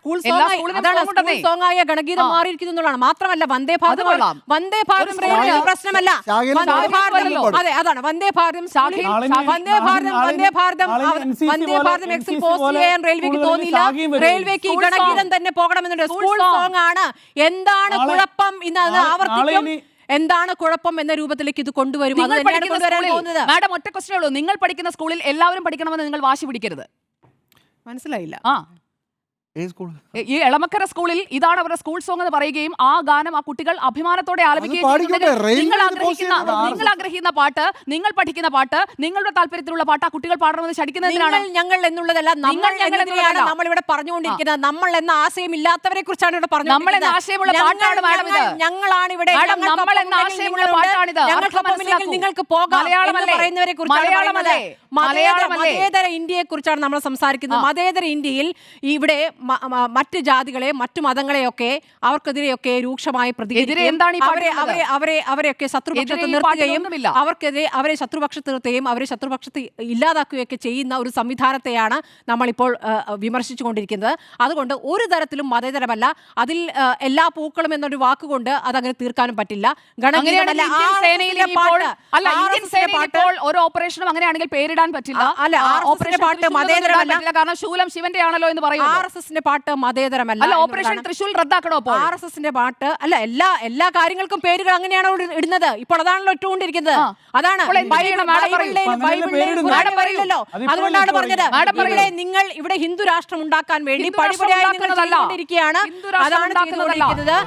School song ആയ ഗണഗീതം മാറിയിരിക്കുന്നു എന്നുള്ളതാണ്. മാത്രമല്ല വന്ദേ ഭാരതം പ്രശ്നമല്ല. അതെ, അതാണ് വന്ദേ ഭാരതം എക്സിൽ പോസ്റ്റ് ചെയ്യാൻ റെയിൽവേക്ക് തോന്നിയില്ല. റെയിൽവേക്ക് ഈ ഗണഗീതം തന്നെ പോകണമെന്നുണ്ട്. സ്കൂൾ സോങ് ആണ്. എന്താണ് കുഴപ്പം ഇന്ന് ആവർത്തിക്കും? എന്താണ് കുഴപ്പം എന്ന രൂപത്തിലേക്ക് ഇത് കൊണ്ടുവരും. മാഡം, ഒറ്റ ക്വസ്റ്റ്യനേ ഉള്ളൂ. നിങ്ങൾ പഠിക്കുന്ന സ്കൂളിൽ എല്ലാവരും പഠിക്കണമെന്ന് നിങ്ങൾ വാശി പിടിക്കരുത്. മനസ്സിലായില്ല. ഈ എളമക്കര സ്കൂളിൽ ഇതാണ് അവരുടെ സ്കൂൾ സോങ് എന്ന് പറയുകയും ആ ഗാനം ആ കുട്ടികൾ അഭിമാനത്തോടെ ആലപിക്കുകയും നിങ്ങൾ ആഗ്രഹിക്കുന്ന പാട്ട്, നിങ്ങൾ പഠിക്കുന്ന പാട്ട്, നിങ്ങളുടെ താല്പര്യത്തിലുള്ള പാട്ട് ആ കുട്ടികൾ പാടണമെന്ന് ശടിക്കുന്നതിനാണ്. ഞങ്ങൾ എന്നുള്ളതല്ല, നമ്മളിവിടെ പറഞ്ഞുകൊണ്ടിരിക്കുന്നത്. നമ്മൾ എന്ന ആശയം ഇല്ലാത്തവരെ കുറിച്ചാണ് ഇവിടെ പറഞ്ഞത്. നമ്മൾ എന്ന ആശയമുള്ള പാട്ടാണ് മാഡം ഇത്. ഞങ്ങളാണ് ഇവിടെ നമ്മൾ എന്ന ആശയമുള്ള പാട്ടാണിത്. നിങ്ങൾക്ക് പോകാം പറയുന്നവരെ കുറിച്ചാണ്. മതേതര ഇന്ത്യയെ കുറിച്ചാണ് നമ്മൾ സംസാരിക്കുന്നത്. മതേതര ഇന്ത്യയിൽ ഇവിടെ മറ്റ് ജാതികളെ, മറ്റു മതങ്ങളെയൊക്കെ അവർക്കെതിരെയൊക്കെ രൂക്ഷമായി പ്രതികരിക്കുകയും അവരെയൊക്കെ ശത്രുപക്ഷത്ത് നിർത്തുകയും അവരെ ശത്രുപക്ഷത്ത് നിർത്തുകയും അവരെ ശത്രുപക്ഷത്ത് ഇല്ലാതാക്കുകയൊക്കെ ചെയ്യുന്ന ഒരു സംവിധാനത്തെയാണ് നമ്മളിപ്പോൾ വിമർശിച്ചുകൊണ്ടിരിക്കുന്നത്. അതുകൊണ്ട് ഒരു തരത്തിലും മതേതരമല്ല. അതിൽ എല്ലാ പൂക്കളും എന്നൊരു വാക്കുകൊണ്ട് അതങ്ങനെ തീർക്കാനും പറ്റില്ല. ഓപ്പറേഷനും അങ്ങനെയാണെങ്കിൽ പേരിടാൻ പറ്റില്ല. കാരണം ശൂലം ശിവന്റെ ആണല്ലോ എന്ന് പറയും. RSSന്റെ പാട്ട് മതേതരമല്ല. ഓപ്പറേഷൻ തൃശൂൽ റദ്ദാക്കണോ? RSSന്റെ പാട്ട് അല്ല. എല്ലാ കാര്യങ്ങൾക്കും പേരുകൾ അങ്ങനെയാണോ ഇടുന്നത്? ഇപ്പോൾ അതാണല്ലോ ഇട്ടുകൊണ്ടിരിക്കുന്നത്. അതാണ് അതുകൊണ്ടാണ് പറഞ്ഞത് ഇവിടെ ഹിന്ദു രാഷ്ട്രം ഉണ്ടാക്കാൻ വേണ്ടി പടിപടിയായി നിങ്ങൾ ചെയ്തുകൊണ്ടിരിക്കുകയാണ്. അതാണ് ചെയ്തുകൊണ്ടിരിക്കുന്നത്.